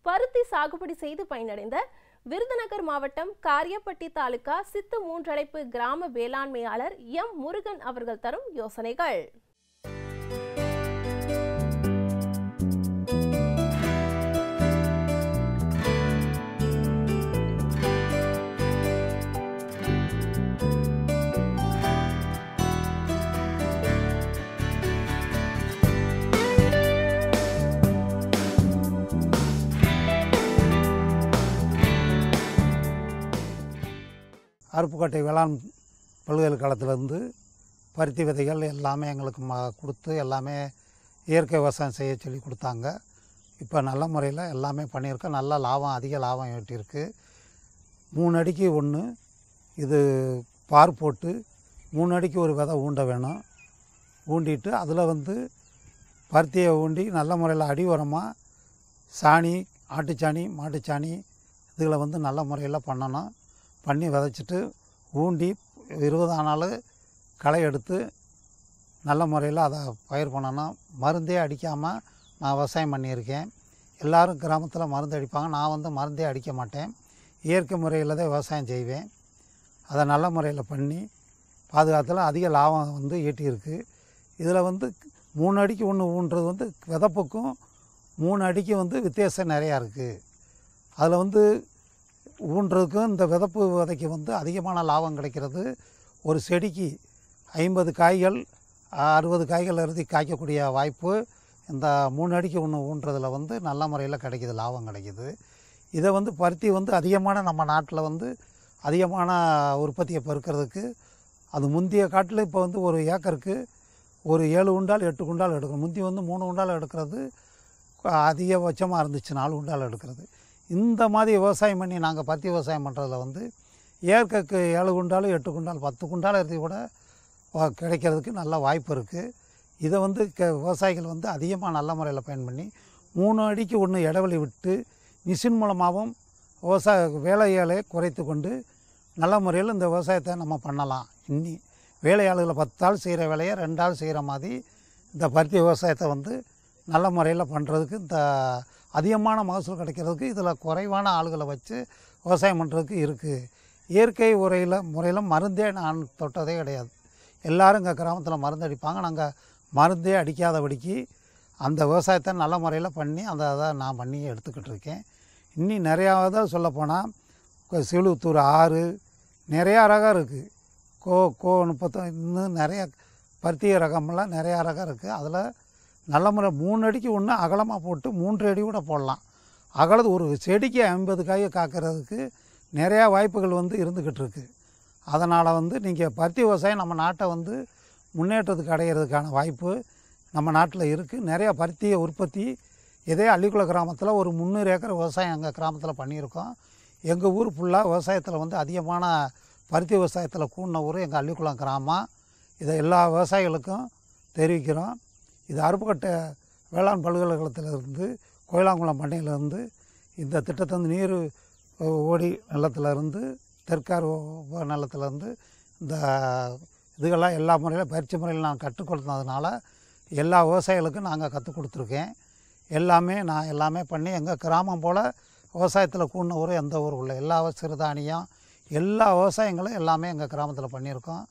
பருத்தி சாகுபடி செய்து பயனடைந்த விருதுநகர் மாவட்டம் காரியப்பட்டி தாலுகா சித்து மூன்றடைப்பு கிராம வேளாண்மையாளர் எம் முருகன் அவர்கள் தரும் யோசனைகள். அருப்புக்கோட்டை வேளாண் பல்கலைக்கழகத்திலேருந்து பருத்தி விதைகள் எல்லாமே எங்களுக்கு கொடுத்து எல்லாமே இயற்கை விவசாயம் செய்ய சொல்லி கொடுத்தாங்க. இப்போ நல்ல முறையில் எல்லாமே பண்ணியிருக்கோம். நல்ல லாபம், அதிக லாபம் ஈட்டியிருக்கு. 3 அடிக்கு 1 இது பார் போட்டு 3 அடிக்கு ஒரு விதை ஊண்ட வேணும். ஊண்டிட்டு அதில் பருத்தியை ஊண்டி நல்ல முறையில் அடி உரமாக சாணி, ஆட்டுச்சாணி, மாட்டுச்சாணி இதில் நல்ல முறையில் பண்ணணும். பண்ணி விதைச்சிட்டு ஊண்டி 20 நாள் களை எடுத்து நல்ல முறையில் அதை பயிர் பண்ணணும். மருந்தே அடிக்காமல் நான் விவசாயம் பண்ணியிருக்கேன். எல்லோரும் கிராமத்தில் மருந்து அடிப்பாங்க. நான் மருந்தே அடிக்க மாட்டேன். இயற்கை முறையில் தான் விவசாயம் செய்வேன். அதை நல்ல முறையில் பண்ணி பாதுகாத்தில் அதிக லாபம் ஈட்டியிருக்கு. இதில் 3 அடிக்கு 1 ஊன்றது விதப்புக்கும் 3 அடிக்கு வித்தியாசம் நிறையா இருக்குது. அதில் ஊன்றதுக்கும் இந்த விதப்பு விதைக்கு அதிகமான லாபம் கிடைக்கிறது. ஒரு செடிக்கு 50 காய்கள் 60 காய்கள் இறுதி காய்க்கக்கூடிய வாய்ப்பு இந்த 3 அடிக்கு 1 ஊன்றதில் நல்ல முறையில் கிடைக்கிது, லாபம் கிடைக்கிது. இதை பருத்தி அதிகமான நம்ம நாட்டில் அதிகமான உற்பத்தியை பெருக்கிறதுக்கு அது முந்தைய காட்டில் இப்போ ஒரு ஏக்கருக்கு ஒரு 7 குண்டால் 8 குண்டால் எடுக்கணும். முந்தி 3 குண்டால் எடுக்கிறது அதிகபட்சமாக இருந்துச்சு, 4 குண்டால் எடுக்கிறது. இந்த மாதிரி விவசாயம் பண்ணி நாங்கள் பருத்தி விவசாயம் பண்ணுறதுல ஏக்கருக்கு 7 குண்டால் 8 குண்டால் 10 குண்டால் இறுதி கூட கிடைக்கிறதுக்கு நல்ல வாய்ப்பு இருக்குது. இதை விவசாயிகள் அதிகமாக நல்ல முறையில் பயன் பண்ணி 3 அடிக்கு 1 இடைவெளி விட்டு மிஷின் மூலமாகவும் வேலையாளை குறைத்து கொண்டு நல்ல முறையில் இந்த விவசாயத்தை நம்ம பண்ணலாம். இன்னி வேலையாளர்களை 10 ஆள் செய்கிற வேலையை 2 ஆள் செய்கிற மாதிரி இந்த பருத்தி விவசாயத்தை நல்ல முறையில் பண்ணுறதுக்கு இந்த அதிகமான மகசூல் கிடைக்கிறதுக்கு இதில் குறைவான ஆளுகளை வச்சு விவசாயம் பண்ணுறதுக்கு இருக்குது. இயற்கை முறையில் மருந்தே நான் தொட்டதே கிடையாது. எல்லோரும் எங்கள் கிராமத்தில் மருந்து அடிப்பாங்க. நாங்கள் மருந்தே அடிக்காதபடிக்கு அந்த விவசாயத்தை நல்ல முறையில் பண்ணி அதை நான் பண்ணி எடுத்துக்கிட்டு இருக்கேன். இன்னும் நிறையா தான் சொல்லப்போனால் சிலுத்தூர் 6 நிறையா ரகம் இருக்குது. கோ 30 இன்னும் நிறைய பருத்தி ரகமெல்லாம் நிறையா ரகம் இருக்குது. அதில் நல்ல முறை 3 அடிக்கு 1 அகலமாக போட்டு 3 அடி கூட போடலாம். அகலது ஒரு செடிக்கு 50 காயை காக்கிறதுக்கு நிறையா வாய்ப்புகள் இருந்துக்கிட்டு இருக்குது. அதனால் நீங்கள் பருத்தி விவசாயம் நம்ம நாட்டை முன்னேற்றத்துக்கு அடைகிறதுக்கான வாய்ப்பு நம்ம நாட்டில் இருக்குது. நிறையா பருத்தியை உற்பத்தி இதே அள்ளிக்குளம் கிராமத்தில் ஒரு 300 ஏக்கர் விவசாயம் எங்கள் கிராமத்தில் பண்ணியிருக்கோம். எங்கள் ஊர் ஃபுல்லாக விவசாயத்தில் அதிகமான பருத்தி விவசாயத்தில் கூடின ஊர் எங்கள் அள்ளிக்குளம் கிராமம். இதை எல்லா விவசாயிகளுக்கும் தெரிவிக்கிறோம். இது அருப்புக்கோட்டை வேளாண் பல்கலைக்கழகத்திலிருந்து கோயிலாங்குளம் பண்ணையிலேருந்து இந்த திட்டத்தை நீர் ஓடி நிலத்திலேருந்து தெற்கார் நிலத்திலேருந்து இந்த இதுகள்லாம் எல்லா முறையிலும் பயிற்சி முறையில் நான் கற்றுக் கொடுத்ததுனால எல்லா விவசாயிகளுக்கும் நாங்கள் கற்றுக் கொடுத்துருக்கேன். நான் எல்லாமே பண்ணி எங்கள் கிராமம் போல் விவசாயத்தில் கூடின ஊர் எந்த ஊர் உள்ள எல்லா சிறுதானியம் எல்லா விவசாயங்களும் எல்லாமே எங்கள் கிராமத்தில் பண்ணியிருக்கோம்.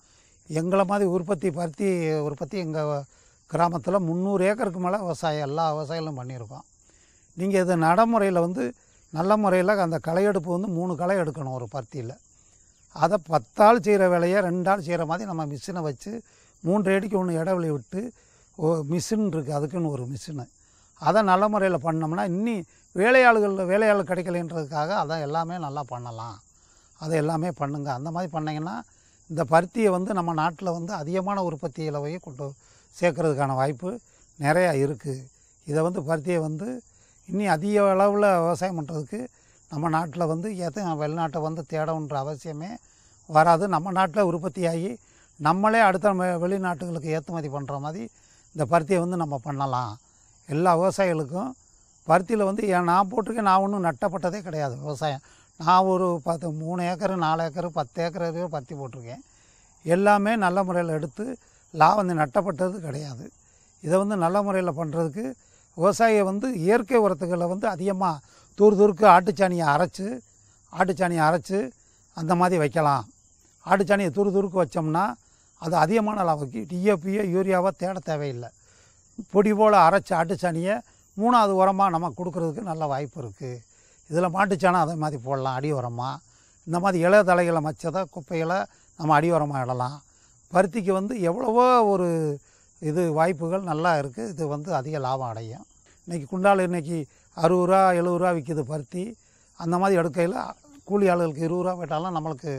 எங்களை மாதிரி பருத்தி உற்பத்தி எங்கள் கிராமத்தில் 300 ஏக்கருக்கு மேலே விவசாயம் எல்லா விவசாயிகளும் பண்ணியிருக்கோம். நீங்கள் இது நடைமுறையில் நல்ல முறையில் அந்த களையெடுப்பு 3 களை எடுக்கணும் ஒரு பருத்தியில். அதை 10 ஆள் செய்கிற வேலையை 2 ஆள் செய்கிற மாதிரி நம்ம மிஷினை வச்சு 3 அடிக்கு 1 இடைவெளி விட்டு மிஷின் இருக்குது, அதுக்குன்னு ஒரு மிஷினு. அதை நல்ல முறையில் பண்ணோம்னா இன்னி வேலையாள் கிடைக்கலைன்றதுக்காக அதை எல்லாமே நல்லா பண்ணலாம். அதை எல்லாமே பண்ணுங்கள். அந்த மாதிரி பண்ணிங்கன்னா இந்த பருத்தியை நம்ம நாட்டில் அதிகமான உற்பத்தியில் போய் கொண்டு சேர்க்கறதுக்கான வாய்ப்பு நிறையா இருக்குது. இதை பருத்தியை இன்னி அதிக அளவில் விவசாயம் பண்ணுறதுக்கு நம்ம நாட்டில் வெளிநாட்டை தேடணுன்ற அவசியமே வராது. நம்ம நாட்டில் உற்பத்தியாகி நம்மளே அடுத்த வெளிநாட்டுகளுக்கு ஏற்றுமதி பண்ணுற மாதிரி இந்த பருத்தியை நம்ம பண்ணலாம். எல்லா விவசாயிகளுக்கும் பருத்தியில் நான் போட்டிருக்கேன். நான் ஒன்றும் நட்டப்பட்டதே கிடையாது விவசாயம். நான் ஒரு 3 ஏக்கர் 4 ஏக்கர் 10 ஏக்கர் வரைக்கும் பருத்தி போட்டிருக்கேன். எல்லாமே நல்ல முறையில் எடுத்து லாபம் நட்டப்பட்டது கிடையாது. இதை நல்ல முறையில் பண்ணுறதுக்கு விவசாயியை வந்து இயற்கை உரத்துக்களை வந்து அதிகமாக தூருக்கு ஆட்டுச்சாணியை அரைச்சி அந்த மாதிரி வைக்கலாம். ஆட்டுச்சாணியை தூருக்கு வச்சோம்னா அது அதிகமான லாபம். டிஏபியோ யூரியாவோ தேட தேவையில்லை. பொடி போல் அரைச்சி ஆட்டுச்சாணியை 3வது உரமாக நம்ம கொடுக்குறதுக்கு நல்ல வாய்ப்பு இருக்குது. இதில் மாட்டுச்சாணம் அதே மாதிரி போடலாம் அடி உரமாக. இந்த மாதிரி இலை தலைகளை மச்சதை குப்பைகளை நம்ம அடி உரமாக இடலாம். பருத்திக்கு வந்து எவ்வளவோ ஒரு வாய்ப்புகள் நல்லா இருக்குது. இது வந்து அதிக லாபம் அடையும். இன்றைக்கி குண்டால் இன்றைக்கி 60 ரூபா 70 ரூபா விற்கிது பருத்தி. அந்த மாதிரி எடுக்கையில் கூலி ஆளுகளுக்கு 20 ரூபா போட்டாலும் நம்மளுக்கு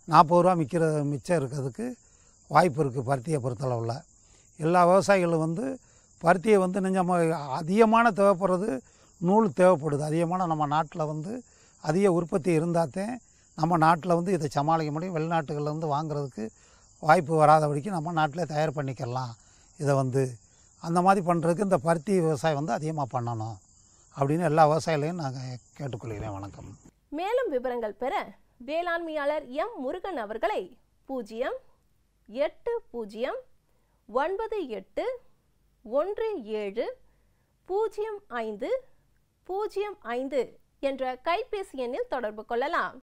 40 ரூபா மிச்சம் இருக்கிறதுக்கு வாய்ப்பு இருக்குது. பருத்தியை பொறுத்தளவில் எல்லா விவசாயிகளும் வந்து பருத்தியை வந்து நம்ம அதிகமான தேவைப்படுறது நூல் தேவைப்படுது. அதிகமான நம்ம நாட்டில் வந்து அதிக உற்பத்தி இருந்தால்தான் நம்ம நாட்டில் வந்து இதை சமாளிக்க முடியும். வெளிநாட்டுகள்லேருந்து வாங்குறதுக்கு வாய்ப்பு வராதபடிக்கு நம்ம நாட்டிலே தயார் பண்ணிக்கலாம். இதை வந்து அந்த மாதிரி பண்ணுறதுக்கு இந்த பருத்தி விவசாயம் வந்து அதிகமாக பண்ணணும் அப்படின்னு எல்லா விவசாயிகளையும் நாங்கள் கேட்டுக்கொள்கிறேன். வணக்கம். மேலும் விவரங்கள் பெற வேளாண்மையாளர் எம் முருகன் அவர்களை 08098170505 என்ற கைபேசி எண்ணில் தொடர்பு கொள்ளலாம்.